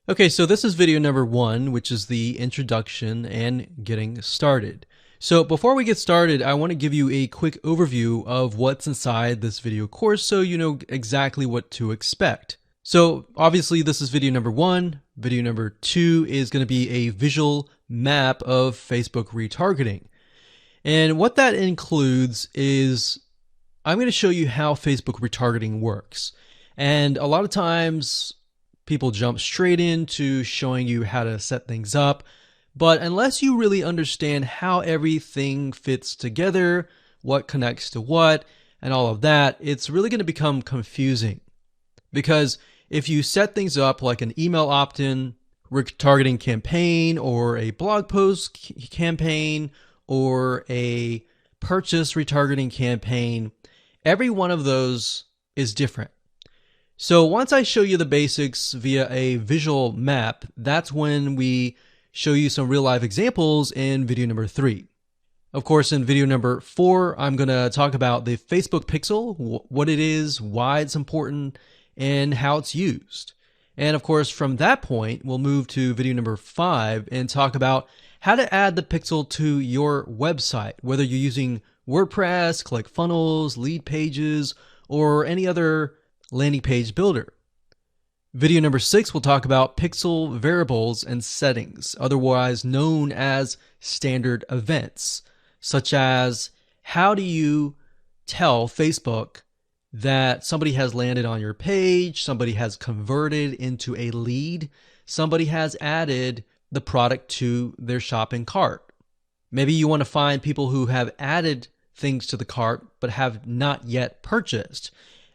Okay, so this is video number 1, which is the introduction and getting started. So before we get started, I want to give you a quick overview of what's inside this video course so you know exactly what to expect. So obviously this is video number 1. Video number 2 is going to be a visual map of Facebook retargeting. And what that includes is I'm going to show you how Facebook retargeting works. And a lot of times people jump straight into showing you how to set things up. But unless you really understand how everything fits together, what connects to what, and all of that, it's really going to become confusing. Because if you set things up like an email opt-in retargeting campaign or a blog post campaign or a purchase retargeting campaign, every one of those is different. So once I show you the basics via a visual map, that's when we show you some real life examples in video number 3. Of course, in video number 4, I'm going to talk about the Facebook pixel, what it is, why it's important, and how it's used. And of course, from that point, we'll move to video number 5 and talk about how to add the pixel to your website, whether you're using WordPress, ClickFunnels, Leadpages, or any other landing page builder. Video number 6 will talk about pixel variables and settings, otherwise known as standard events, such as how do you tell Facebook that somebody has landed on your page, somebody has converted into a lead, somebody has added the product to their shopping cart. Maybe you want to find people who have added things to the cart but have not yet purchased,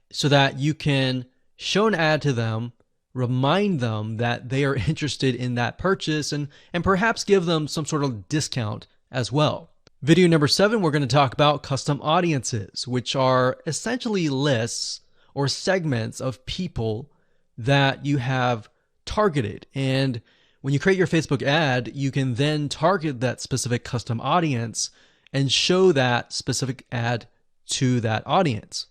so that you can show an ad to them, remind them that they are interested in that purchase, and perhaps give them some sort of discount as well. Video number 7, we're going to talk about custom audiences, which are essentially lists or segments of people that you have targeted. And when you create your Facebook ad, you can then target that specific custom audience and show that specific ad to that audience.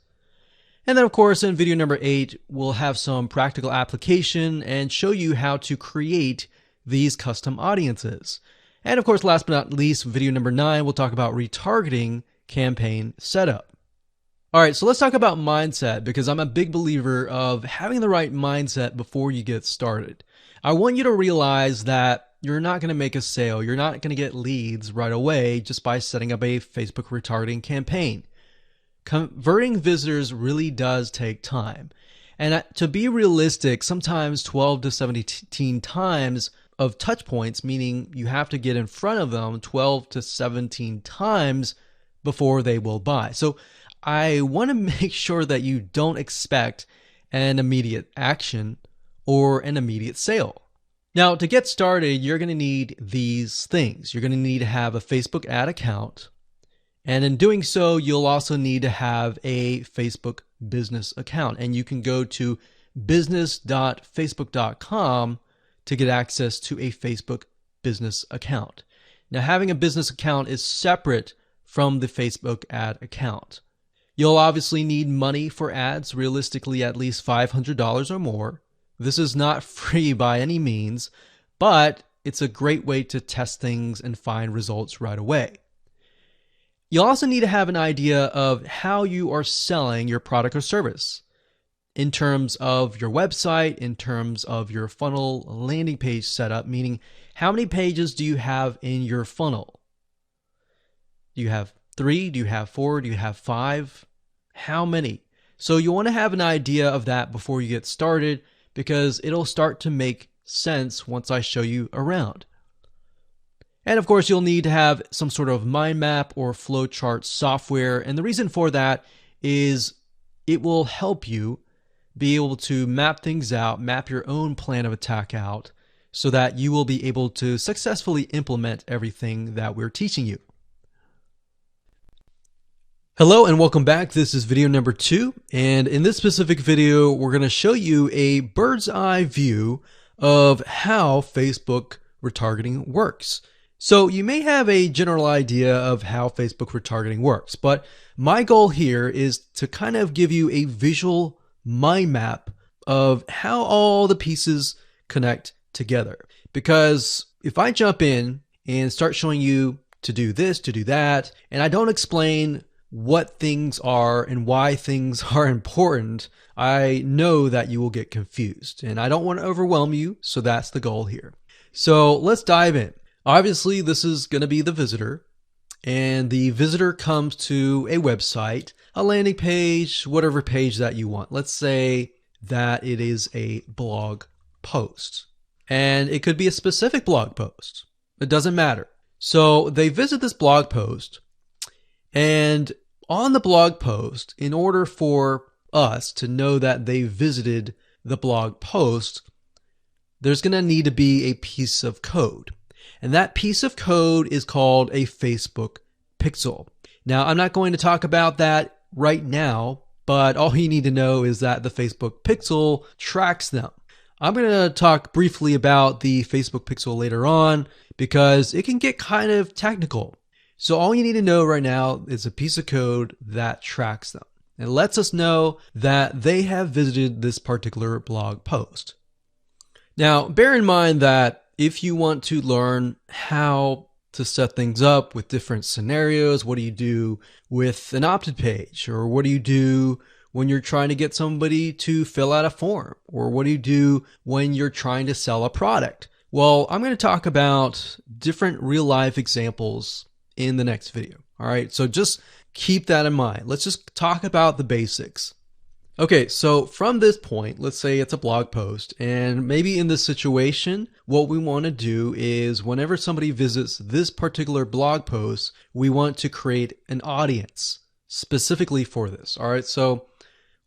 And then of course in video number 8, we'll have some practical application and show you how to create these custom audiences. And of course, last but not least, video number 9, we'll talk about retargeting campaign setup. All right, so let's talk about mindset, because I'm a big believer of having the right mindset before you get started. I want you to realize that you're not going to make a sale. You're not going to get leads right away just by setting up a Facebook retargeting campaign. Converting visitors really does take time. And to be realistic, sometimes 12 to 17 times of touch points, meaning you have to get in front of them 12 to 17 times before they will buy. So I want to make sure that you don't expect an immediate action or an immediate sale. Now, to get started, you're going to need these things. You're going to need to have a Facebook ad account. And in doing so, you'll also need to have a Facebook business account. And you can go to business.facebook.com to get access to a Facebook business account. Now, having a business account is separate from the Facebook ad account. You'll obviously need money for ads, realistically at least $500 or more. This is not free by any means, but it's a great way to test things and find results right away. You'll also need to have an idea of how you are selling your product or service in terms of your website, in terms of your funnel landing page setup, meaning how many pages do you have in your funnel? Do you have 3? Do you have 4? Do you have 5? How many? So you want to have an idea of that before you get started, because it'll start to make sense once I show you around. And of course, you'll need to have some sort of mind map or flowchart software. And the reason for that is it will help you be able to map things out, map your own plan of attack out, so that you will be able to successfully implement everything that we're teaching you. Hello and welcome back. This is video number 2. And in this specific video, we're going to show you a bird's eye view of how Facebook retargeting works. So you may have a general idea of how Facebook retargeting works, but my goal here is to kind of give you a visual mind map of how all the pieces connect together. Because if I jump in and start showing you to do this, to do that, and I don't explain what things are and why things are important, I know that you will get confused, and I don't want to overwhelm you, so that's the goal here. So let's dive in. Obviously, this is going to be the visitor, and the visitor comes to a website, a landing page, whatever page that you want. Let's say that it is a blog post, and it could be a specific blog post. It doesn't matter. So they visit this blog post, and on the blog post, in order for us to know that they visited the blog post, there's going to need to be a piece of code. And that piece of code is called a Facebook pixel. Now, I'm not going to talk about that right now, but all you need to know is that the Facebook pixel tracks them. I'm going to talk briefly about the Facebook pixel later on because it can get kind of technical. So all you need to know right now is a piece of code that tracks them. It lets us know that they have visited this particular blog post. Now, bear in mind that if you want to learn how to set things up with different scenarios, what do you do with an opt-in page? Or what do you do when you're trying to get somebody to fill out a form? Or what do you do when you're trying to sell a product? Well, I'm going to talk about different real-life examples in the next video. All right, so just keep that in mind. Let's just talk about the basics. Okay, so from this point, let's say it's a blog post, and maybe in this situation, what we want to do is whenever somebody visits this particular blog post, we want to create an audience specifically for this. All right, so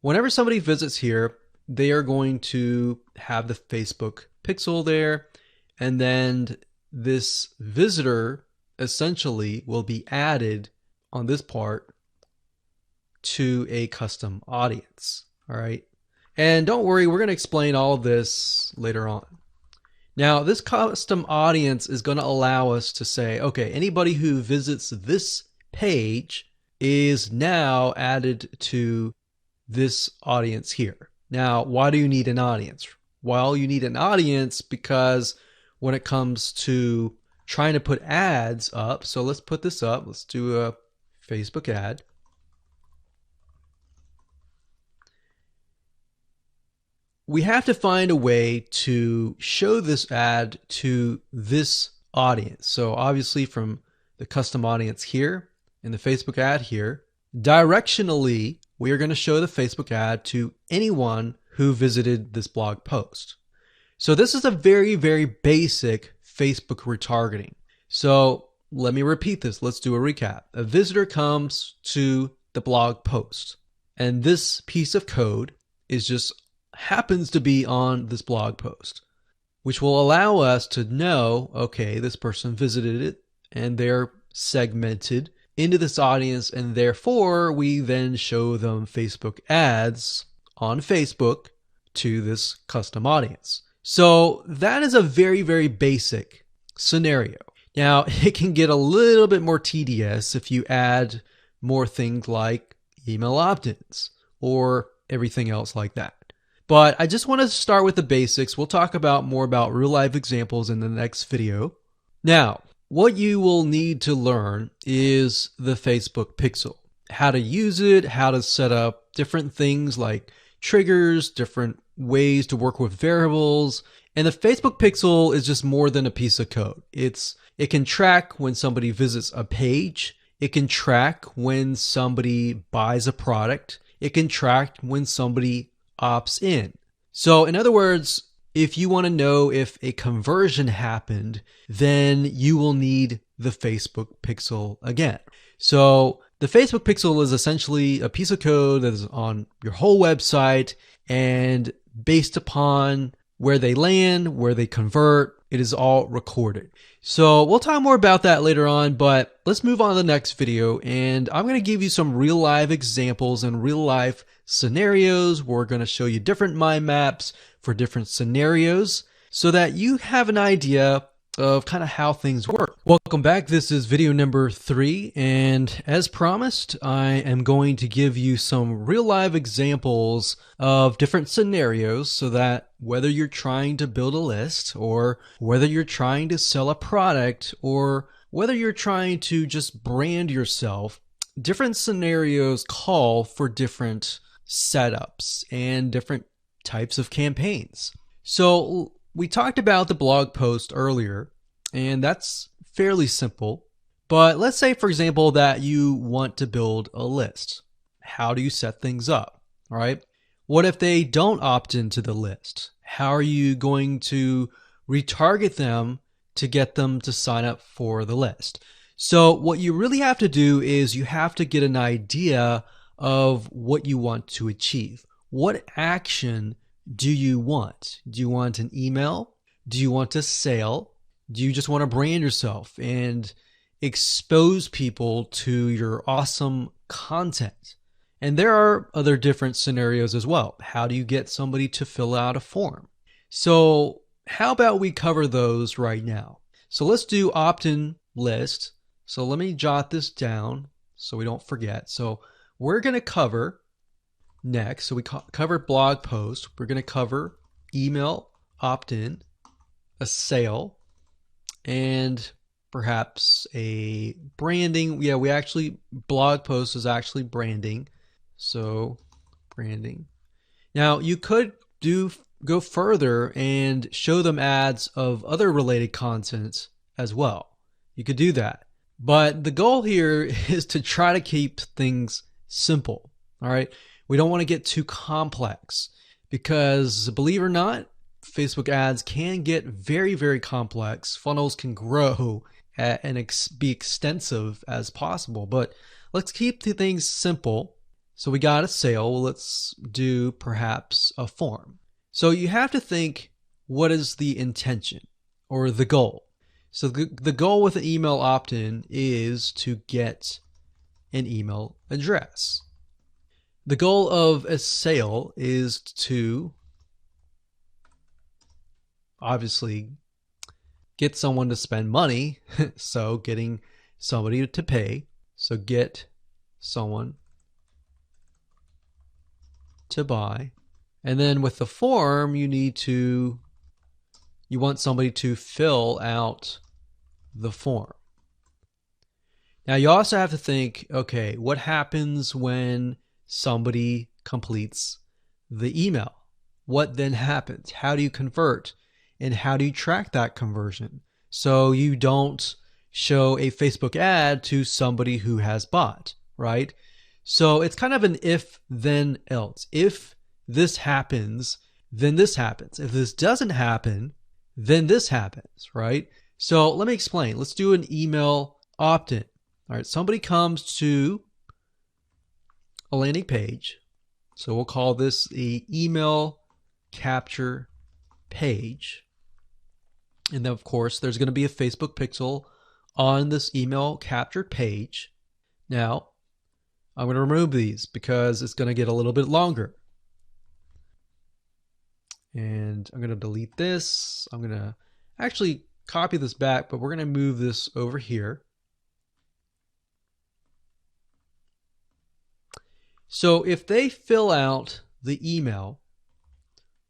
whenever somebody visits here, they are going to have the Facebook pixel there, and then this visitor essentially will be added on this part to a custom audience. All right. And don't worry, we're going to explain all of this later on. Now, this custom audience is going to allow us to say, okay, anybody who visits this page is now added to this audience here. Now, why do you need an audience? Well, you need an audience because when it comes to trying to put ads up, so let's put this up. Let's do a Facebook ad. We have to find a way to show this ad to this audience. So obviously from the custom audience here in the Facebook ad here, directionally, we are going to show the Facebook ad to anyone who visited this blog post. So this is a very, very basic Facebook retargeting. So let me repeat this. Let's do a recap. A visitor comes to the blog post, and this piece of code is just happens to be on this blog post, which will allow us to know, okay, this person visited it and they're segmented into this audience, and therefore we then show them Facebook ads on Facebook to this custom audience. So that is a very, very basic scenario. Now, it can get a little bit more tedious if you add more things like email opt-ins or everything else like that. But I just want to start with the basics. We'll talk about more about real life examples in the next video. Now, what you will need to learn is the Facebook pixel, how to use it, how to set up different things like triggers, different ways to work with variables. And the Facebook pixel is just more than a piece of code. It can track when somebody visits a page. It can track when somebody buys a product. It can track when somebody opts in. So in other words, if you want to know if a conversion happened, then you will need the Facebook pixel again. So the Facebook pixel is essentially a piece of code that is on your whole website, and based upon where they land, where they convert, it is all recorded. So we'll talk more about that later on, but let's move on to the next video, and I'm going to give you some real life examples and real life scenarios. We're going to show you different mind maps for different scenarios so that you have an idea of kind of how things work. Welcome back. This is video number 3, and as promised, I am going to give you some real live examples of different scenarios so that whether you're trying to build a list, or whether you're trying to sell a product, or whether you're trying to just brand yourself, different scenarios call for different setups and different types of campaigns. So we talked about the blog post earlier, and that's fairly simple. But let's say, for example, that you want to build a list. How do you set things up? All right. What if they don't opt into the list? How are you going to retarget them to get them to sign up for the list? So what you really have to do is you have to get an idea of what you want to achieve. What action do you want? Do you want an email? Do you want a sale? Do you just want to brand yourself and expose people to your awesome content? And there are other different scenarios as well. How do you get somebody to fill out a form? So how about we cover those right now? So let's do opt-in list. So let me jot this down so we don't forget. So we're going to cover next. So we covered blog post. We're going to cover email opt-in, a sale, and perhaps a branding. Yeah, we actually, blog post is actually branding. So branding. Now you could go further and show them ads of other related content as well. You could do that. But the goal here is to try to keep things simple. All right. We don't want to get too complex, because believe it or not, Facebook ads can get very, very complex. Funnels can grow and be extensive as possible, but let's keep the things simple. So we got a sale. Let's do perhaps a form. So you have to think, what is the intention or the goal? So the goal with an email opt-in is to get an email address. The goal of a sale is to obviously get someone to spend money. So getting somebody to pay. So get someone to buy. And then with the form, you want somebody to fill out the form. Now you also have to think, okay, what happens when somebody completes the email? What then happens? How do you convert? And how do you track that conversion so you don't show a Facebook ad to somebody who has bought, right? So it's kind of an if, then, else. If this happens, then this happens. If this doesn't happen, then this happens, right? So let me explain. Let's do an email opt-in. All right, somebody comes to a landing page. So we'll call this the email capture page. And then, of course, there's going to be a Facebook pixel on this email captured page. Now, I'm going to remove these because it's going to get a little bit longer. And I'm going to delete this. I'm going to actually copy this back, but we're going to move this over here. So if they fill out the email,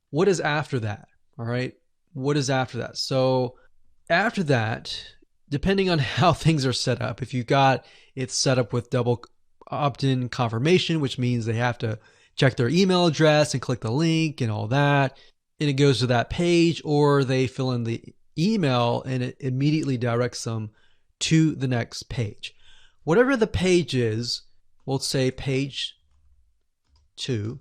what is after that? All right. What is after that? So after that, depending on how things are set up, if you got it set up with double opt-in confirmation, which means they have to check their email address and click the link and all that, and it goes to that page, or they fill in the email and it immediately directs them to the next page. Whatever the page is, we'll say page 2.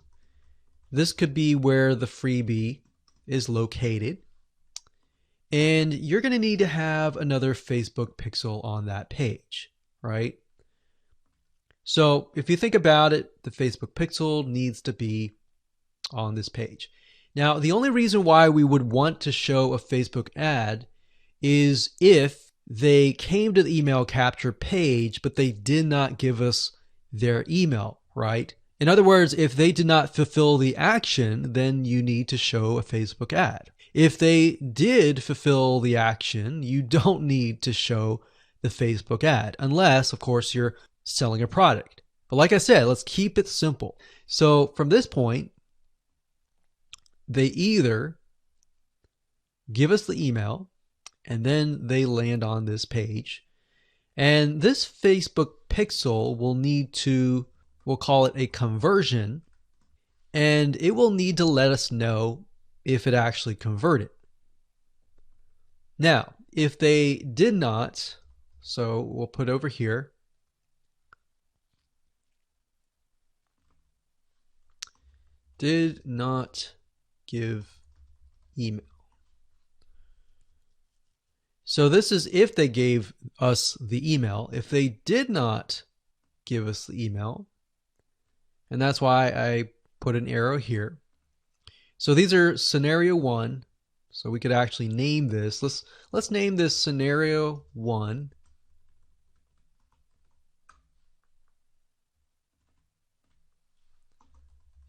This could be where the freebie is located. And you're going to need to have another Facebook pixel on that page, right? So if you think about it, the Facebook pixel needs to be on this page. Now, the only reason why we would want to show a Facebook ad is if they came to the email capture page, but they did not give us their email, right? In other words, if they did not fulfill the action, then you need to show a Facebook ad. If they did fulfill the action, you don't need to show the Facebook ad, unless, of course, you're selling a product. But like I said, let's keep it simple. So from this point, they either give us the email and then they land on this page. And this Facebook pixel will need to, we'll call it a conversion, and it will need to let us know if it actually converted. Now, if they did not, so we'll put over here, did not give email. So this is if they gave us the email. If they did not give us the email, and that's why I put an arrow here. So these are scenario 1. So we could actually name this. Let's name this scenario 1.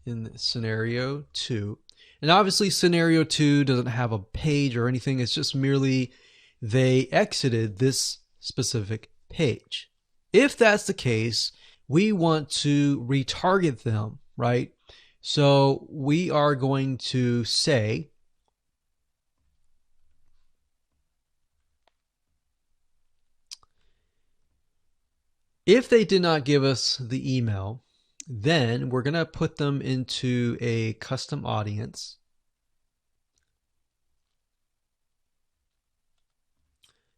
In scenario 2. And obviously scenario 2 doesn't have a page or anything. It's just merely they exited this specific page. If that's the case, we want to retarget them, right? So we are going to say if they did not give us the email, then we're going to put them into a custom audience.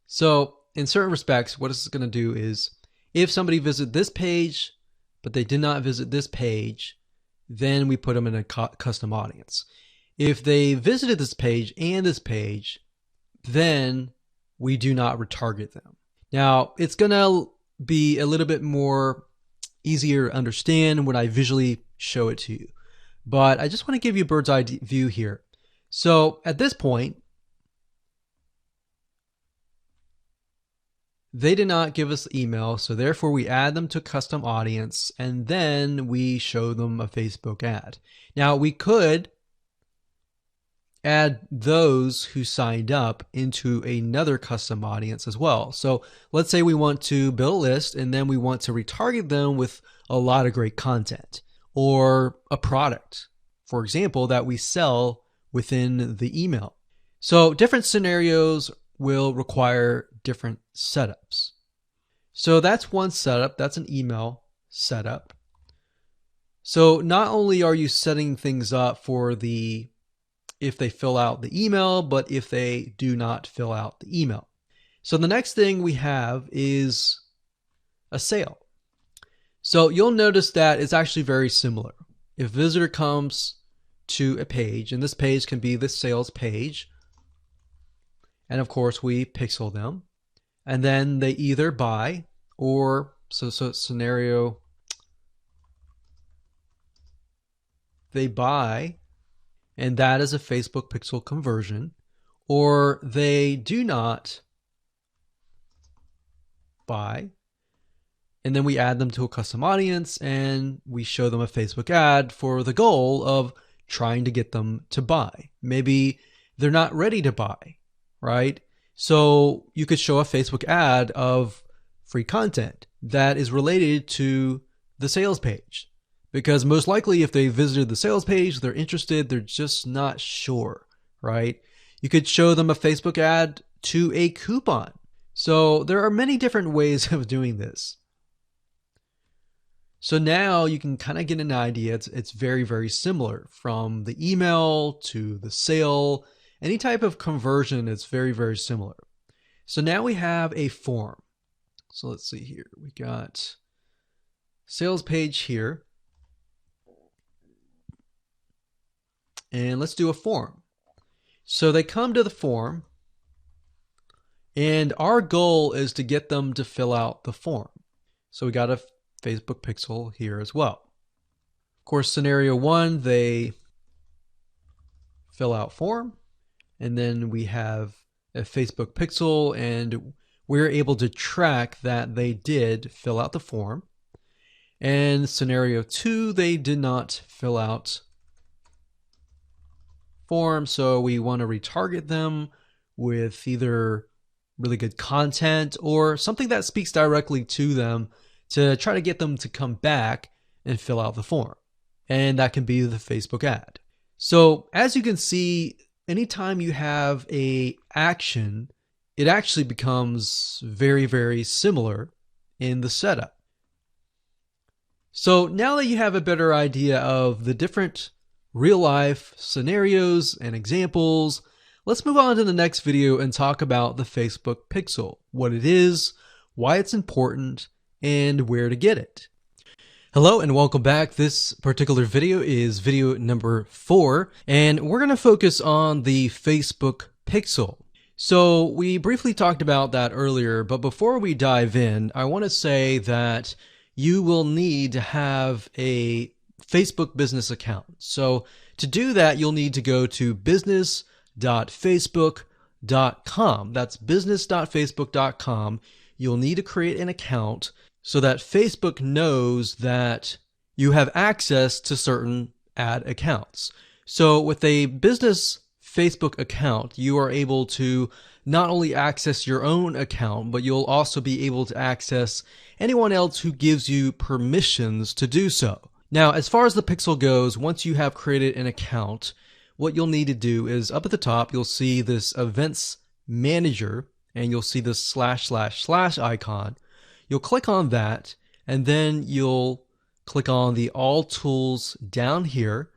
So in certain respects, what this is going to do is if somebody visited this page, but they did not visit this page, then we put them in a custom audience. If they visited this page and this page, then we do not retarget them. Now, it's going to be a little bit more easier to understand when I visually show it to you. But I just want to give you a bird's eye view here. So at this point, they did not give us the email, so therefore we add them to custom audience, and then we show them a Facebook ad. Now, we could add those who signed up into another custom audience as well. So let's say we want to build a list, and then we want to retarget them with a lot of great content or a product, for example, that we sell within the email. So different scenarios will require different setups. So that's one setup. That's an email setup. So not only are you setting things up for the if they fill out the email, but if they do not fill out the email. So the next thing we have is a sale. So you'll notice that it's actually very similar. If a visitor comes to a page, and this page can be the sales page, and of course we pixel them, and then they either buy or, so scenario, they buy, and that is a Facebook pixel conversion, or they do not buy, and then we add them to a custom audience and we show them a Facebook ad for the goal of trying to get them to buy. Maybe they're not ready to buy, right? So you could show a Facebook ad of free content that is related to the sales page. Because most likely if they visited the sales page, they're interested, they're just not sure, right? You could show them a Facebook ad to a coupon. So there are many different ways of doing this. So now you can kind of get an idea. It's very, very similar from the email to the sale. Any type of conversion, it's very, very similar. So now we have a form. So let's see here. We got sales page here. And let's do a form. So they come to the form, and our goal is to get them to fill out the form. So we got a Facebook pixel here as well. Of course, scenario 1, they fill out form, and then we have a Facebook pixel, and we're able to track that they did fill out the form. And scenario 2, they did not fill out form, so we want to retarget them with either really good content or something that speaks directly to them to try to get them to come back and fill out the form. And that can be the Facebook ad. So as you can see, anytime you have a action, it actually becomes very, very similar in the setup. So now that you have a better idea of the different real life scenarios and examples, let's move on to the next video and talk about the Facebook Pixel, what it is, why it's important, and where to get it. Hello and welcome back. This particular video is video number 4, and we're going to focus on the Facebook Pixel. So we briefly talked about that earlier, but before we dive in, I want to say that you will need to have a Facebook business account. So to do that, you'll need to go to business.facebook.com. That's business.facebook.com. You'll need to create an account so that Facebook knows that you have access to certain ad accounts. So with a business Facebook account, you are able to not only access your own account, but you'll also be able to access anyone else who gives you permissions to do so. Now, as far as the Pixel goes, once you have created an account, what you'll need to do is up at the top, you'll see this Events Manager, and you'll see this / icon. You'll click on that, and then you'll click on the All Tools down here,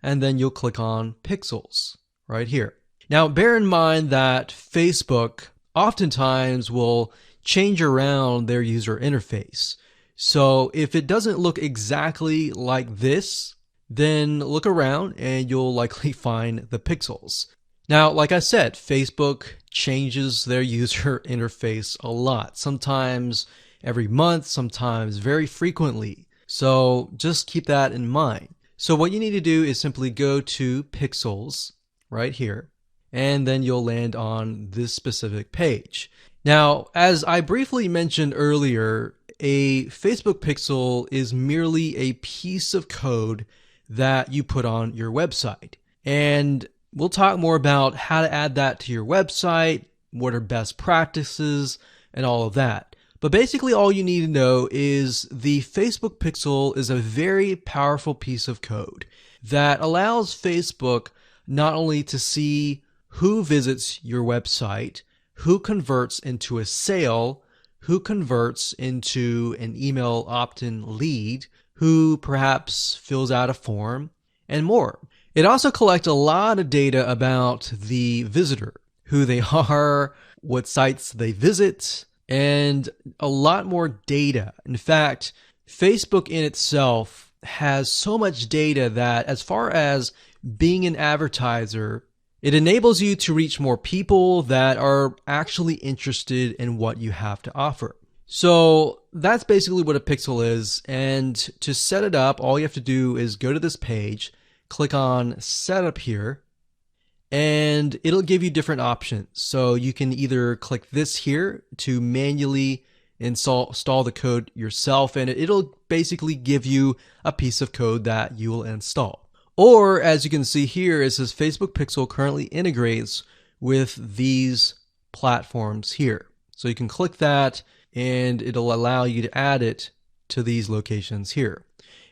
and then you'll click on Pixels right here. Now, bear in mind that Facebook oftentimes will change around their user interface. So if it doesn't look exactly like this, then look around and you'll likely find the pixels. Now, like I said, Facebook changes their user interface a lot, sometimes every month, sometimes very frequently. So just keep that in mind. So what you need to do is simply go to Pixels right here, and then you'll land on this specific page. Now, as I briefly mentioned earlier, a Facebook Pixel is merely a piece of code that you put on your website. And we'll talk more about how to add that to your website, what are best practices, and all of that. But basically all you need to know is the Facebook Pixel is a very powerful piece of code that allows Facebook not only to see who visits your website, who converts into a sale, who converts into an email opt-in lead, who perhaps fills out a form, and more. It also collects a lot of data about the visitor, who they are, what sites they visit, and a lot more data. In fact, Facebook in itself has so much data that as far as being an advertiser, it enables you to reach more people that are actually interested in what you have to offer. So that's basically what a pixel is. And to set it up, all you have to do is go to this page, click on Setup here, and it'll give you different options. So you can either click this here to manually install the code yourself, and it'll basically give you a piece of code that you will install. Or as you can see here, it says Facebook Pixel currently integrates with these platforms here. So you can click that and it'll allow you to add it to these locations here.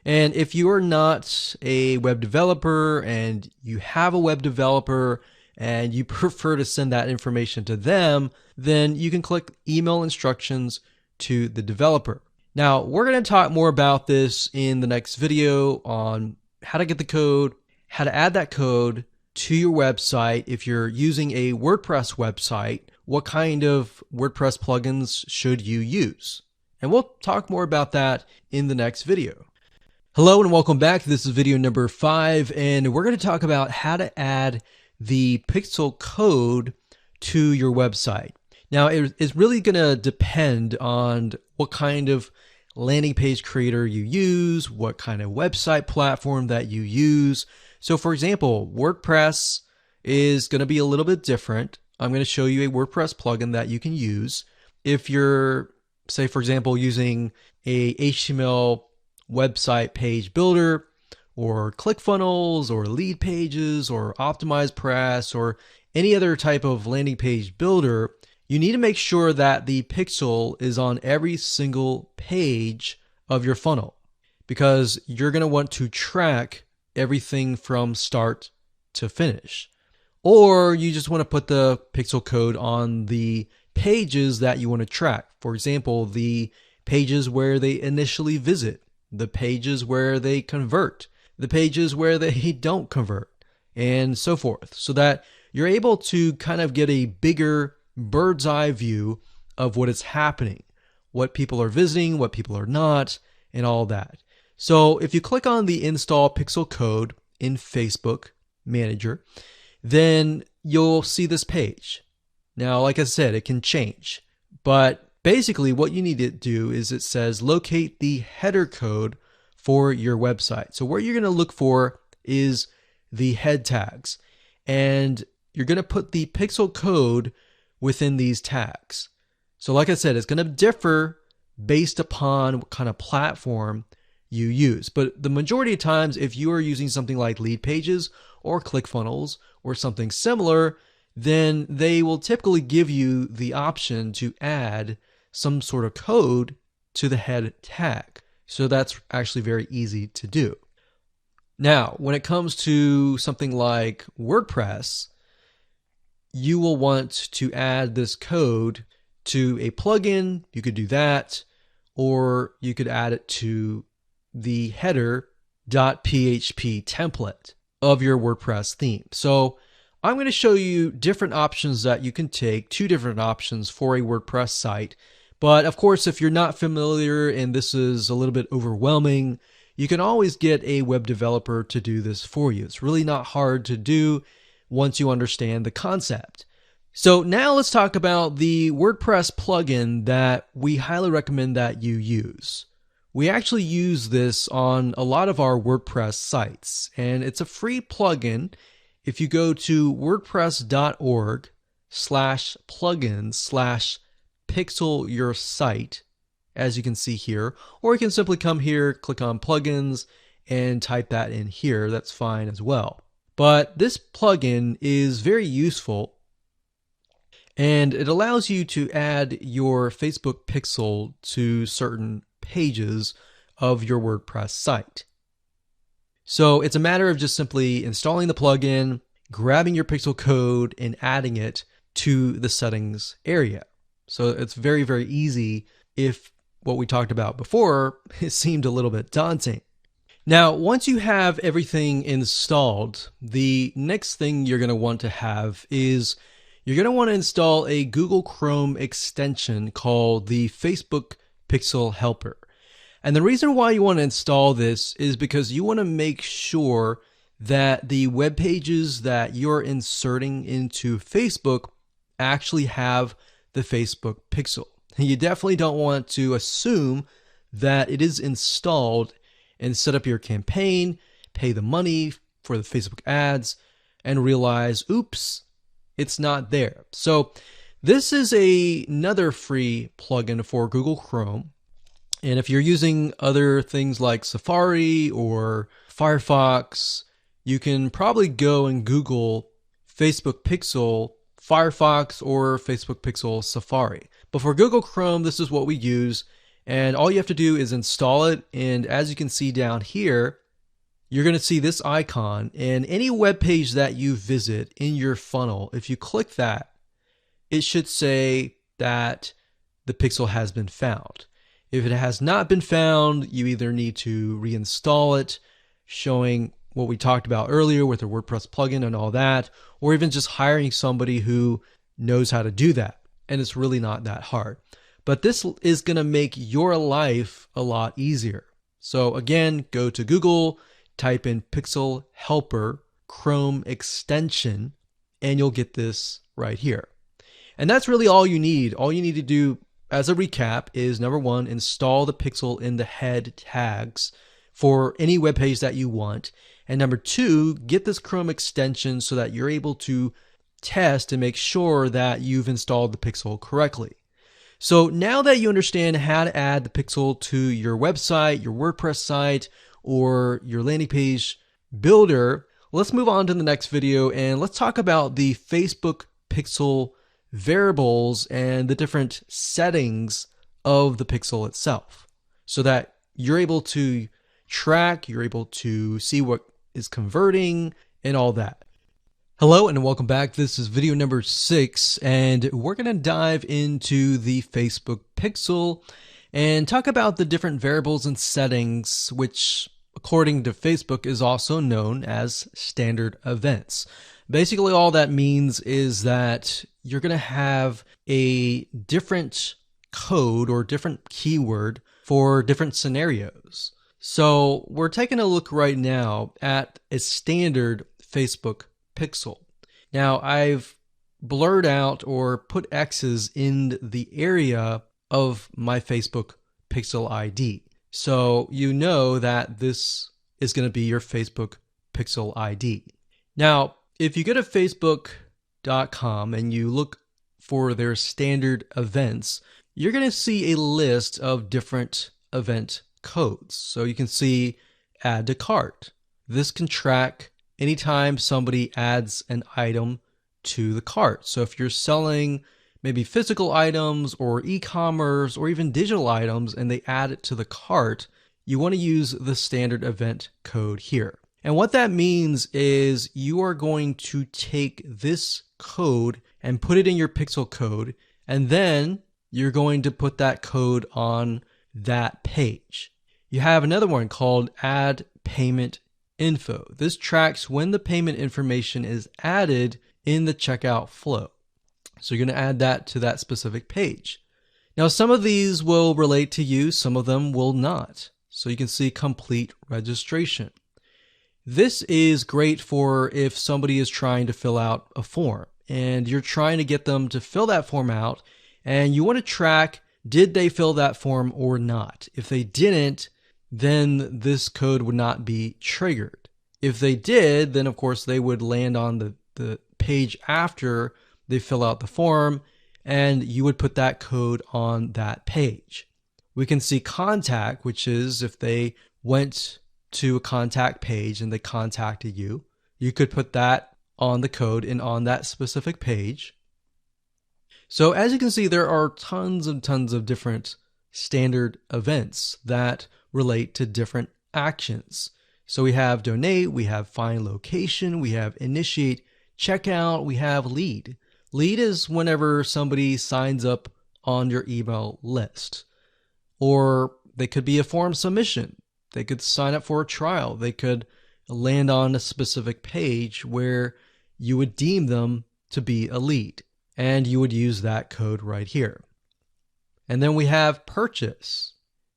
And if you are not a web developer and you have a web developer and you prefer to send that information to them, then you can click email instructions to the developer. Now, we're going to talk more about this in the next video on how to get the code, how to add that code to your website. If you're using a WordPress website, what kind of WordPress plugins should you use? And we'll talk more about that in the next video. Hello and welcome back. This is video number 5, and we're going to talk about how to add the pixel code to your website. Now, it's really going to depend on what kind of landing page creator you use, what kind of website platform that you use. So for example, WordPress is going to be a little bit different. I'm going to show you a WordPress plugin that you can use. If you're, say for example, using a HTML website page builder or ClickFunnels or Lead Pages or OptimizePress or any other type of landing page builder, you need to make sure that the pixel is on every single page of your funnel, because you're going to want to track everything from start to finish. Or you just want to put the pixel code on the pages that you want to track. For example, the pages where they initially visit, the pages where they convert, the pages where they don't convert, and so forth, so that you're able to kind of get a bigger bird's eye view of what is happening, what people are visiting, what people are not, and all that. So if you click on the install pixel code in Facebook Manager, then you'll see this page. Now, like I said, it can change, but basically what you need to do is it says locate the header code for your website. So what you're going to look for is the head tags, and you're going to put the pixel code within these tags. So like I said, it's going to differ based upon what kind of platform you use. But the majority of times, if you are using something like Lead Pages or ClickFunnels or something similar, then they will typically give you the option to add some sort of code to the head tag. So that's actually very easy to do. Now, when it comes to something like WordPress, you will want to add this code to a plugin. You could do that, or you could add it to the header.php template of your WordPress theme. So I'm going to show you different options that you can take, two different options for a WordPress site. But of course, if you're not familiar and this is a little bit overwhelming, you can always get a web developer to do this for you. It's really not hard to do once you understand the concept. So now let's talk about the WordPress plugin that we highly recommend that you use. We actually use this on a lot of our WordPress sites, and it's a free plugin. If you go to wordpress.org/plugins/pixel-your-site, as you can see here, or you can simply come here, click on plugins, and type that in here. That's fine as well. But this plugin is very useful, and it allows you to add your Facebook pixel to certain pages of your WordPress site. So it's a matter of just simply installing the plugin, grabbing your pixel code, and adding it to the settings area. So it's very, very easy if what we talked about before, it seemed a little bit daunting. Now, once you have everything installed, the next thing you're going to want to have is you're going to want to install a Google Chrome extension called the Facebook Pixel Helper. And the reason why you want to install this is because you want to make sure that the web pages that you're inserting into Facebook actually have the Facebook pixel. You definitely don't want to assume that it is installed and set up your campaign, pay the money for the Facebook ads, and realize, oops, it's not there. So this is another free plugin for Google Chrome. And if you're using other things like Safari or Firefox, you can probably go and Google Facebook Pixel Firefox or Facebook Pixel Safari. But for Google Chrome, this is what we use. And all you have to do is install it. And as you can see down here, you're going to see this icon. And any web page that you visit in your funnel, if you click that, it should say that the pixel has been found. If it has not been found, you either need to reinstall it, showing what we talked about earlier with the WordPress plugin and all that, or even just hiring somebody who knows how to do that. And it's really not that hard. But this is going to make your life a lot easier. So again, go to Google, type in Pixel Helper Chrome extension, and you'll get this right here. And that's really all you need. All you need to do as a recap is, number one, install the pixel in the head tags for any web page that you want. And number two, get this Chrome extension so that you're able to test and make sure that you've installed the pixel correctly. So now that you understand how to add the pixel to your website, your WordPress site, or your landing page builder, let's move on to the next video and let's talk about the Facebook pixel variables and the different settings of the pixel itself so that you're able to track, you're able to see what is converting and all that. Hello and welcome back. This is video number 6 and we're going to dive into the Facebook pixel and talk about the different variables and settings, which according to Facebook is also known as standard events. Basically all that means is that you're going to have a different code or different keyword for different scenarios. So we're taking a look right now at a standard Facebook pixel. Now I've blurred out or put X's in the area of my Facebook pixel ID. So you know that this is going to be your Facebook pixel ID. Now, if you go to facebook.com and you look for their standard events, you're going to see a list of different event codes. So you can see add to cart. This can track anytime somebody adds an item to the cart. So if you're selling maybe physical items or e-commerce or even digital items and they add it to the cart, you want to use the standard event code here. And what that means is you are going to take this code and put it in your pixel code, and then you're going to put that code on that page. You have another one called add payment info. This tracks when the payment information is added in the checkout flow. So you're going to add that to that specific page. Now some of these will relate to you, some of them will not. So you can see complete registration. This is great for if somebody is trying to fill out a form and you're trying to get them to fill that form out and you want to track, did they fill that form or not? If they didn't, then this code would not be triggered. If they did, then of course they would land on the page after they fill out the form and you would put that code on that page. We can see contact, which is if they went to a contact page and they contacted you, you could put that on the code and on that specific page. So as you can see, there are tons and tons of different standard events that relate to different actions. So we have donate, we have find location, we have initiate checkout, we have lead. Lead is whenever somebody signs up on your email list. Or they could be a form submission. They could sign up for a trial. They could land on a specific page where you would deem them to be a lead. And you would use that code right here. And then we have purchase.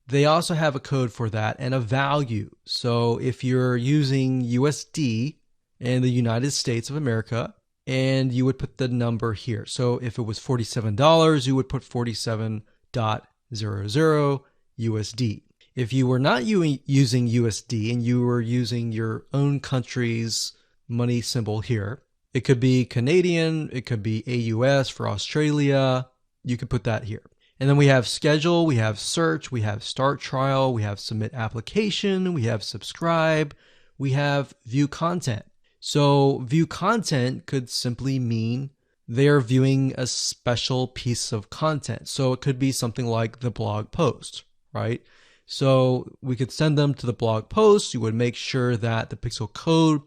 They also have a code for that and a value. So if you're using USD in the United States of America, and you would put the number here. So if it was $47, you would put 47.00 USD. If you were not using USD and you were using your own country's money symbol here, it could be Canadian, it could be AUS for Australia, you could put that here. And then we have schedule, we have search, we have start trial, we have submit application, we have subscribe, we have view content. So view content could simply mean they're viewing a special piece of content. So it could be something like the blog post, right? So we could send them to the blog post. You would make sure that the pixel code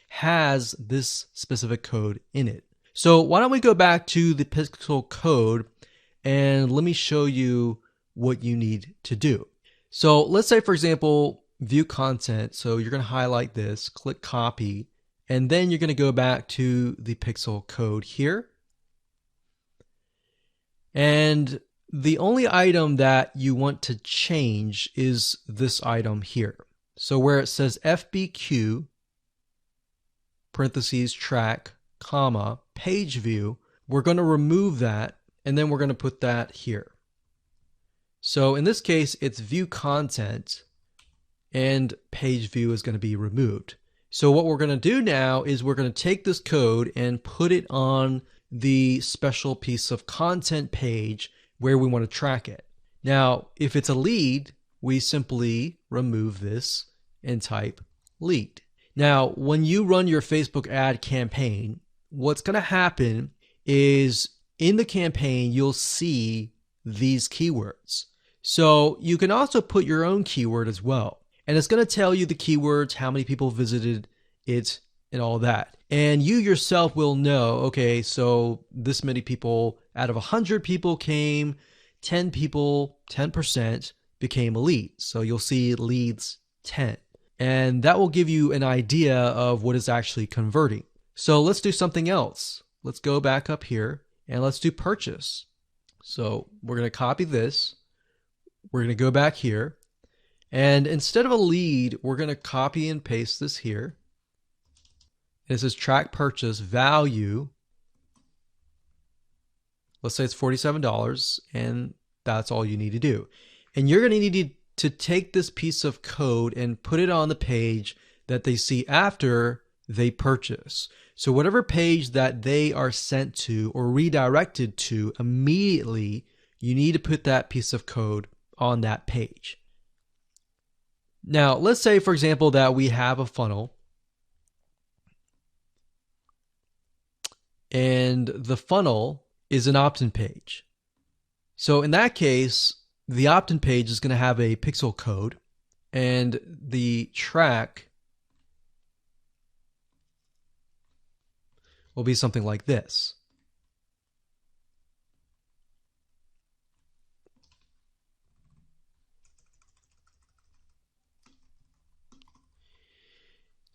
has this specific code in it. So why don't we go back to the pixel code and let me show you what you need to do. So let's say, for example, view content. So you're going to highlight this, click copy, and then you're going to go back to the pixel code here. And the only item that you want to change is this item here. So where it says FBQ, parentheses, track, comma, page view, we're going to remove that and then we're going to put that here. So in this case, it's view content and page view is going to be removed. So what we're going to do now is we're going to take this code and put it on the special piece of content page where we want to track it. Now, if it's a lead, we simply remove this and type lead. Now, when you run your Facebook ad campaign, what's going to happen is in the campaign, you'll see these keywords. So you can also put your own keyword as well. And it's going to tell you the keywords, how many people visited it, and all that. And you yourself will know, okay, so this many people out of 100 people came, 10 people, 10% became a lead. So you'll see leads 10. And that will give you an idea of what is actually converting. So let's do something else. Let's go back up here and let's do purchase. So we're going to copy this. We're going to go back here. And instead of a lead, we're going to copy and paste this here. This is track purchase value. Let's say it's $47, and that's all you need to do. And you're going to need to take this piece of code and put it on the page that they see after they purchase. So whatever page that they are sent to or redirected to immediately, you need to put that piece of code on that page. Now, let's say, for example, that we have a funnel and the funnel is an opt-in page. So in that case, the opt-in page is going to have a pixel code, and the track will be something like this.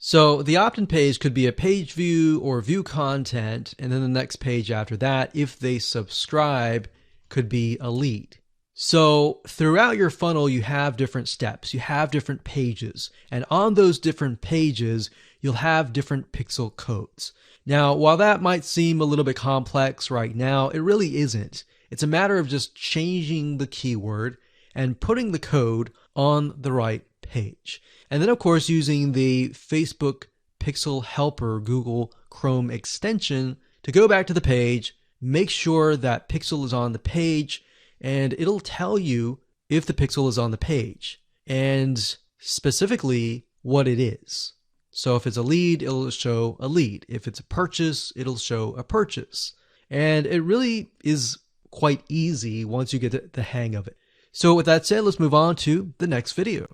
So the opt-in page could be a page view or view content, and then the next page after that, if they subscribe, could be a lead. So throughout your funnel, you have different steps, you have different pages, and on those different pages, you'll have different pixel codes. Now, while that might seem a little bit complex right now, it really isn't. It's a matter of just changing the keyword and putting the code on the right page. And then, of course, using the Facebook Pixel Helper Google Chrome extension to go back to the page, make sure that pixel is on the page, and it'll tell you if the pixel is on the page and specifically what it is. So if it's a lead, it'll show a lead. If it's a purchase, it'll show a purchase. And it really is quite easy once you get the hang of it. So with that said, let's move on to the next video.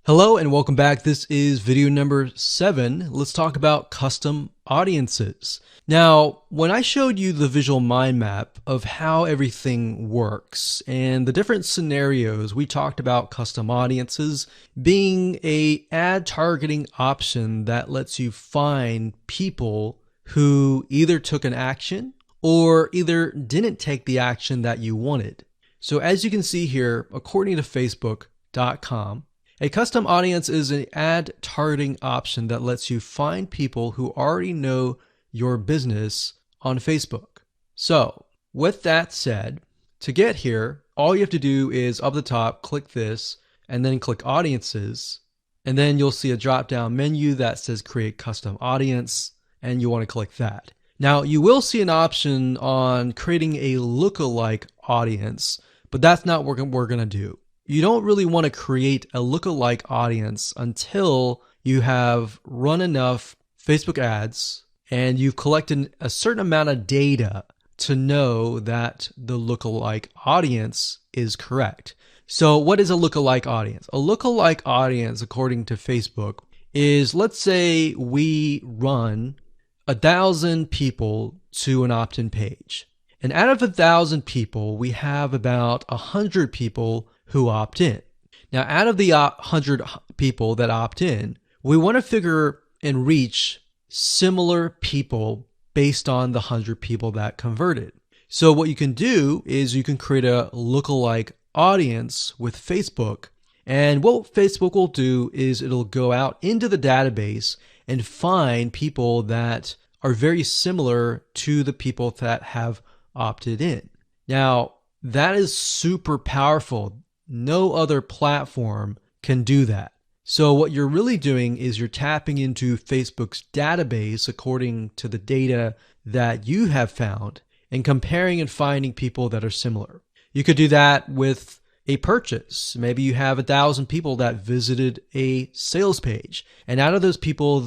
Hello and welcome back. This is video number 7. Let's talk about custom audiences. Now, when I showed you the visual mind map of how everything works and the different scenarios, we talked about custom audiences being an ad targeting option that lets you find people who either took an action or either didn't take the action that you wanted. So as you can see here, according to Facebook.com, a custom audience is an ad targeting option that lets you find people who already know your business on Facebook. So with that said, to get here, all you have to do is up the top, click this, and then click audiences. And then you'll see a drop down menu that says create custom audience, and you want to click that. Now you will see an option on creating a lookalike audience, but that's not what we're going to do. You don't really want to create a lookalike audience until you have run enough Facebook ads and you've collected a certain amount of data to know that the lookalike audience is correct. So what is a lookalike audience? A lookalike audience, according to Facebook, is, let's say we run 1,000 people to an opt-in page. And out of 1,000 people, we have about 100 people who opt in. Now, out of the 100 people that opt in, we want to figure and reach similar people based on the 100 people that converted. So what you can do is you can create a lookalike audience with Facebook. And what Facebook will do is it'll go out into the database and find people that are very similar to the people that have opted in. Now, that is super powerful. No other platform can do that. So what you're really doing is you're tapping into Facebook's database according to the data that you have found and comparing and finding people that are similar. You could do that with a purchase. Maybe you have 1,000 people that visited a sales page. And out of those people,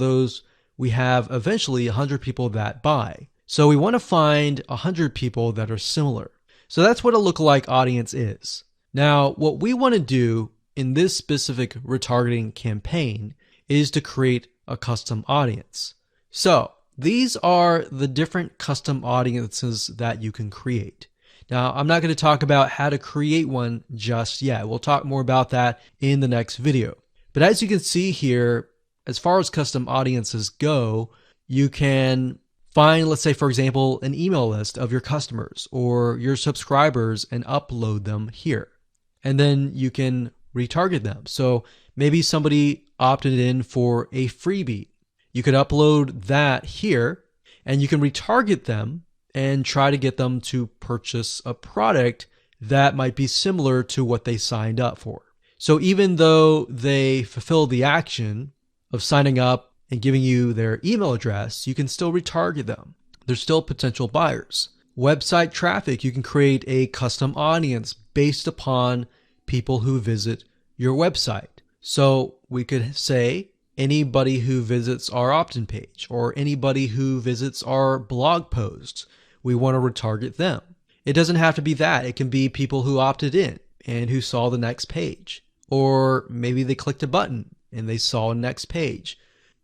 we have eventually 100 people that buy. So we want to find 100 people that are similar. So that's what a lookalike audience is. Now, what we want to do in this specific retargeting campaign is to create a custom audience. So these are the different custom audiences that you can create. Now, I'm not going to talk about how to create one just yet. We'll talk more about that in the next video. But as you can see here, as far as custom audiences go, you can find, let's say, for example, an email list of your customers or your subscribers and upload them here. And then you can retarget them. So maybe somebody opted in for a freebie. You could upload that here and you can retarget them and try to get them to purchase a product that might be similar to what they signed up for. So even though they fulfill the action of signing up and giving you their email address, you can still retarget them. They're still potential buyers. Website traffic, you can create a custom audience based upon people who visit your website. So we could say anybody who visits our opt-in page or anybody who visits our blog posts, we want to retarget them. It doesn't have to be that. It can be people who opted in and who saw the next page. Or maybe they clicked a button and they saw a next page.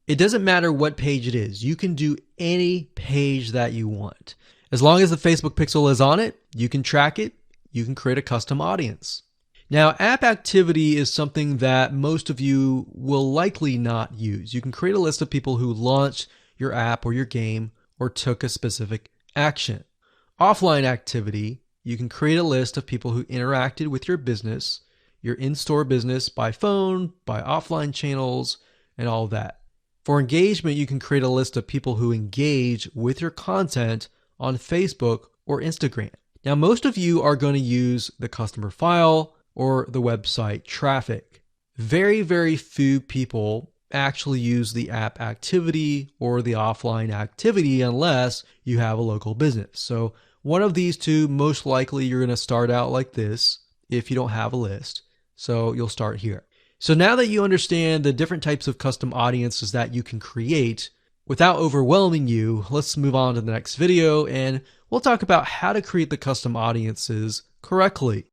It doesn't matter what page it is. You can do any page that you want. As long as the Facebook pixel is on it, you can track it, you can create a custom audience. Now, app activity is something that most of you will likely not use. You can create a list of people who launched your app or your game or took a specific action. Offline activity, you can create a list of people who interacted with your business, your in-store business by phone, by offline channels, and all that. For engagement, you can create a list of people who engage with your content on Facebook or Instagram. Now, most of you are going to use the customer file or the website traffic. Very, very few people actually use the app activity or the offline activity unless you have a local business. So one of these two, most likely you're going to start out like this if you don't have a list. So you'll start here. So now that you understand the different types of custom audiences that you can create, without overwhelming you, let's move on to the next video and we'll talk about how to create the custom audiences correctly.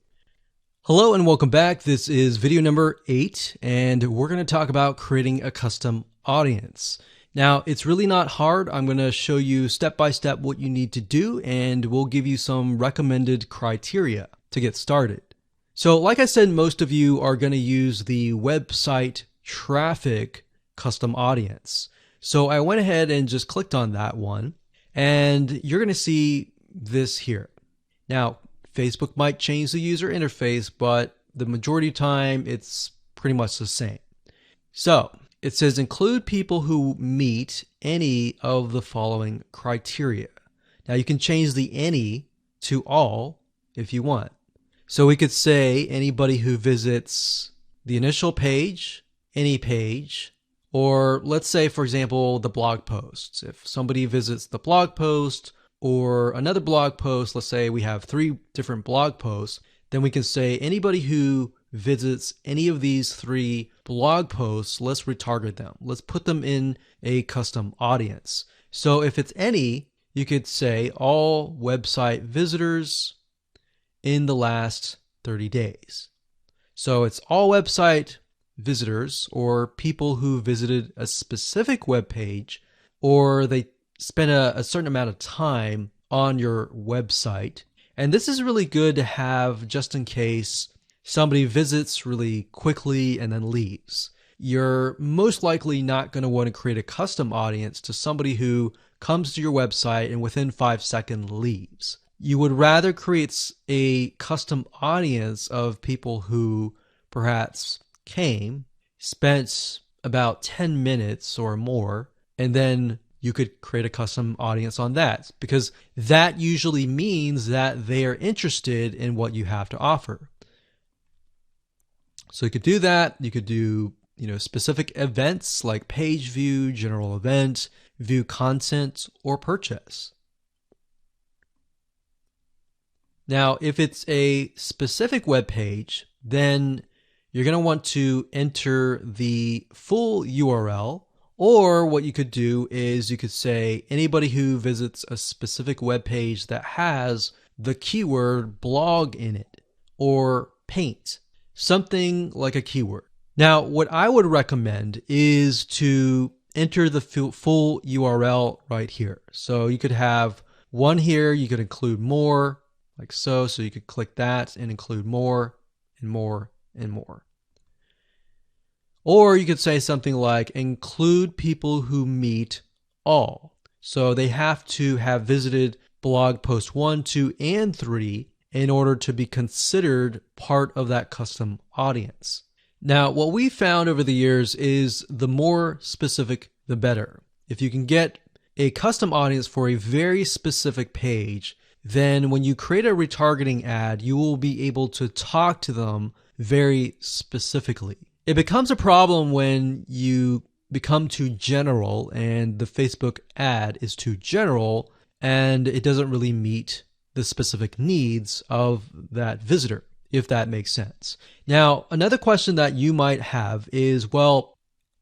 Hello and welcome back. This is video number 8 and we're going to talk about creating a custom audience. Now, it's really not hard. I'm going to show you step by step what you need to do and we'll give you some recommended criteria to get started. So like I said, most of you are going to use the website traffic custom audience. So I went ahead and just clicked on that one and you're going to see this here. Now, Facebook might change the user interface, but the majority of the time it's pretty much the same. So it says include people who meet any of the following criteria. Now you can change the any to all if you want. So we could say anybody who visits the initial page, any page, or let's say, for example, the blog posts. If somebody visits the blog post or another blog post, let's say we have 3 different blog posts, then we can say anybody who visits any of these 3 blog posts, let's retarget them. Let's put them in a custom audience. So if it's any, you could say all website visitors in the last 30 days. So it's all website visitors or people who visited a specific web page or they spend a certain amount of time on your website. And this is really good to have just in case somebody visits really quickly and then leaves. You're most likely not going to want to create a custom audience to somebody who comes to your website and within 5 seconds leaves. You would rather create a custom audience of people who perhaps came, spent about 10 minutes or more, and then you could create a custom audience on that because that usually means that they are interested in what you have to offer. So you could do that. You could do, specific events like page view, general event, view content, or purchase. Now, if it's a specific web page, then you're going to want to enter the full URL, or what you could do is you could say anybody who visits a specific web page that has the keyword blog in it or paint, something like a keyword. Now, what I would recommend is to enter the full URL right here. So you could have one here, you could include more, like so. So you could click that and include more and more and more. Or you could say something like include people who meet all. So they have to have visited blog post 1, 2, and 3 in order to be considered part of that custom audience. Now, what we found over the years is the more specific, the better. If you can get a custom audience for a very specific page, then when you create a retargeting ad, you will be able to talk to them very specifically. It becomes a problem when you become too general and the Facebook ad is too general and it doesn't really meet the specific needs of that visitor, if that makes sense. Now, another question that you might have is, well,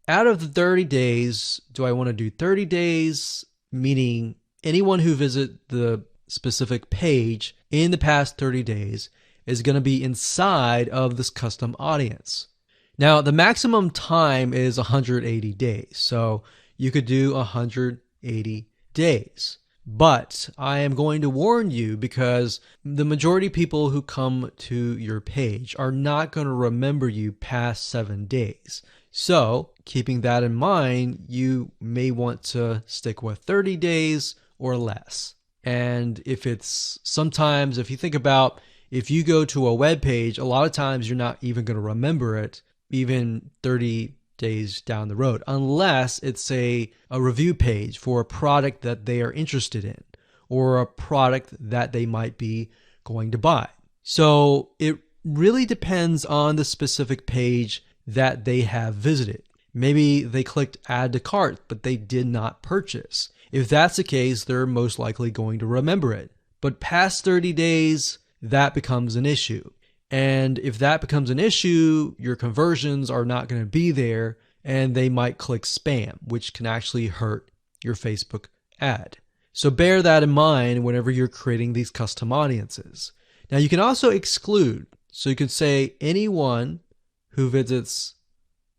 out of the 30 days, do I want to do 30 days, meaning anyone who visit the specific page in the past 30 days is going to be inside of this custom audience? Now, the maximum time is 180 days, so you could do 180 days. But I am going to warn you because the majority of people who come to your page are not going to remember you past 7 days. So, keeping that in mind, you may want to stick with 30 days or less. And if you think about if you go to a web page, a lot of times you're not even going to remember it even 30 days down the road, unless it's a review page for a product that they are interested in or a product that they might be going to buy. So it really depends on the specific page that they have visited. Maybe they clicked add to cart, but they did not purchase. If that's the case, they're most likely going to remember it. But past 30 days, that becomes an issue. And if that becomes an issue, your conversions are not going to be there and they might click spam, which can actually hurt your Facebook ad. So bear that in mind whenever you're creating these custom audiences. Now you can also exclude. So you could say anyone who visits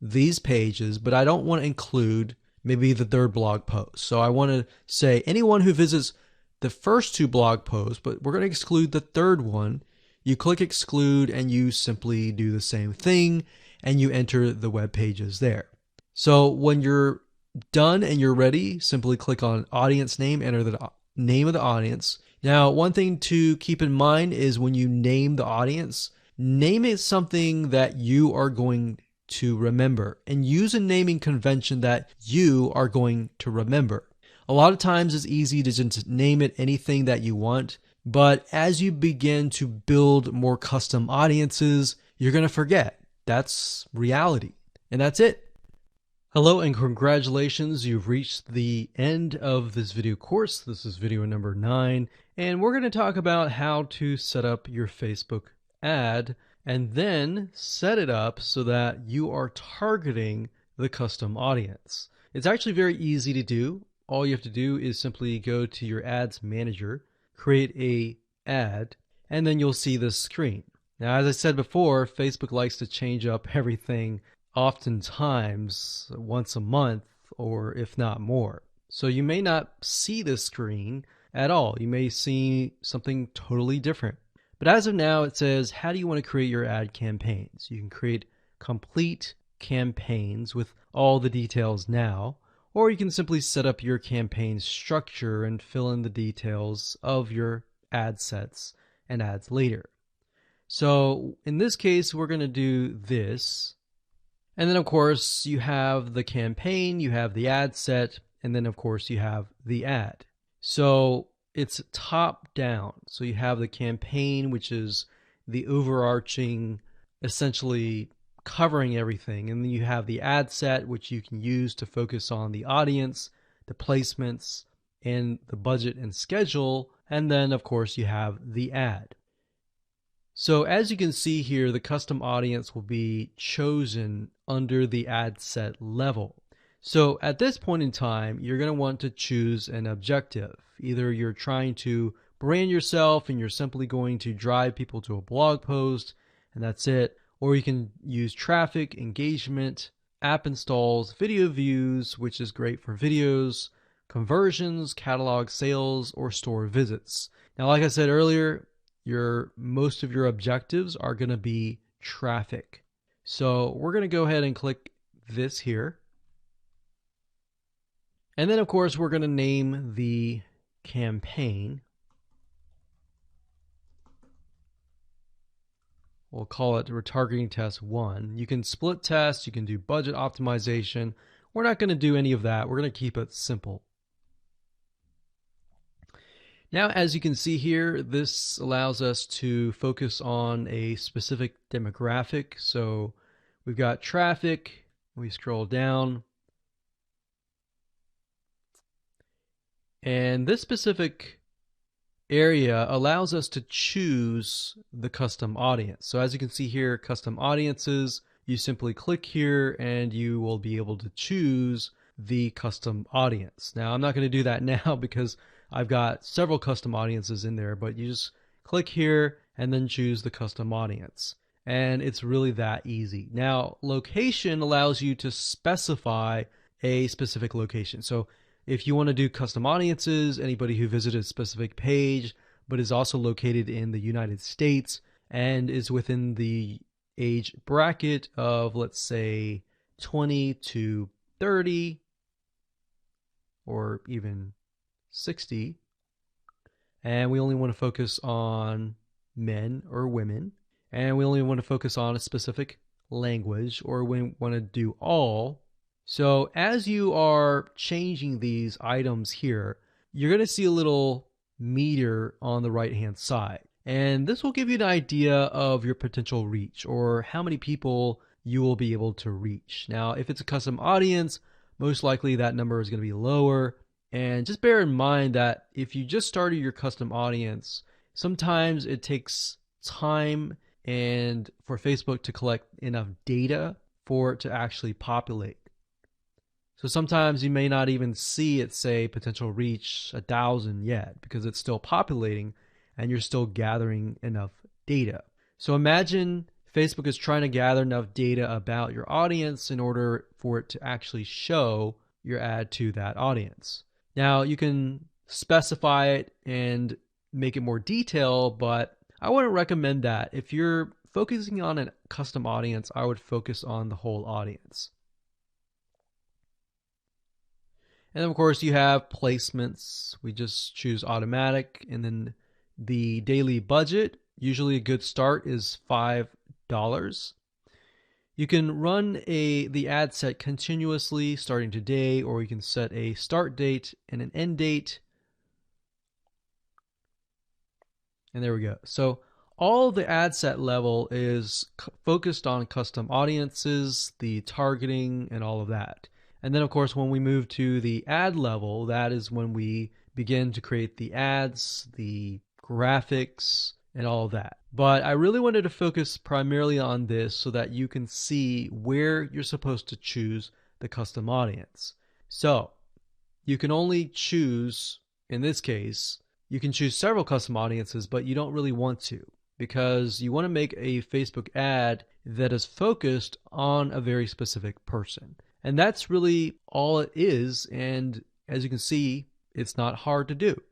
these pages, but I don't want to include maybe the third blog post. So I want to say anyone who visits the first 2 blog posts, but we're going to exclude the third one. You click exclude and you simply do the same thing and you enter the web pages there. So when you're done and you're ready, simply click on audience name, enter the name of the audience. Now, one thing to keep in mind is when you name the audience, name it something that you are going to remember and use a naming convention that you are going to remember. A lot of times it's easy to just name it anything that you want. But as you begin to build more custom audiences, you're going to forget. That's reality. And that's it. Hello and congratulations. You've reached the end of this video course. This is video number 9. And we're going to talk about how to set up your Facebook ad and then set it up so that you are targeting the custom audience. It's actually very easy to do. All you have to do is simply go to your ads manager, create a ad, and then you'll see this screen. Now, as I said before, Facebook likes to change up everything oftentimes once a month or if not more. So you may not see this screen at all. You may see something totally different. But as of now, it says, how do you want to create your ad campaigns? You can create complete campaigns with all the details now, or you can simply set up your campaign structure and fill in the details of your ad sets and ads later. So in this case, we're going to do this. And then of course you have the campaign, you have the ad set, and then of course you have the ad. So it's top down. So you have the campaign, which is the overarching, essentially covering everything. And then you have the ad set, which you can use to focus on the audience, the placements, and the budget and schedule. And then of course you have the ad. So as you can see here, the custom audience will be chosen under the ad set level. So at this point in time, you're going to want to choose an objective. Either you're trying to brand yourself and you're simply going to drive people to a blog post and that's it, or you can use traffic, engagement, app installs, video views, which is great for videos, conversions, catalog sales, or store visits. Now, like I said earlier, most of your objectives are going to be traffic. So we're going to go ahead and click this here. And then of course we're going to name the campaign. We'll call it retargeting test 1. You can split test, you can do budget optimization. We're not going to do any of that. We're going to keep it simple. Now, as you can see here, this allows us to focus on a specific demographic. So we've got traffic, we scroll down, and this specific area allows us to choose the custom audience. So as you can see here, custom audiences, you simply click here and you will be able to choose the custom audience. Now, I'm not going to do that now because I've got several custom audiences in there, but you just click here and then choose the custom audience. And it's really that easy. Now, location allows you to specify a specific location. So if you want to do custom audiences, anybody who visited a specific page, but is also located in the United States and is within the age bracket of, let's say, 20 to 30, or even 60, and we only want to focus on men or women, and we only want to focus on a specific language, or we want to do all. So as you are changing these items here, you're going to see a little meter on the right hand side, and this will give you an idea of your potential reach or how many people you will be able to reach. Now, if it's a custom audience, most likely that number is going to be lower. And just bear in mind that if you just started your custom audience, sometimes it takes time and for Facebook to collect enough data for it to actually populate. So sometimes you may not even see it say potential reach 1,000 yet because it's still populating and you're still gathering enough data. So imagine Facebook is trying to gather enough data about your audience in order for it to actually show your ad to that audience. Now, you can specify it and make it more detailed, but I wouldn't recommend that. If you're focusing on a custom audience, I would focus on the whole audience. And of course, you have placements. We just choose automatic, and then the daily budget. Usually a good start is $5. You can run the ad set continuously starting today, or you can set a start date and an end date. And there we go. So all the ad set level is focused on custom audiences, the targeting, and all of that. And then of course, when we move to the ad level, that is when we begin to create the ads, the graphics, and all of that. But I really wanted to focus primarily on this so that you can see where you're supposed to choose the custom audience. So you can only choose, in this case, you can choose several custom audiences, but you don't really want to, because you want to make a Facebook ad that is focused on a very specific person. And that's really all it is. And as you can see, it's not hard to do.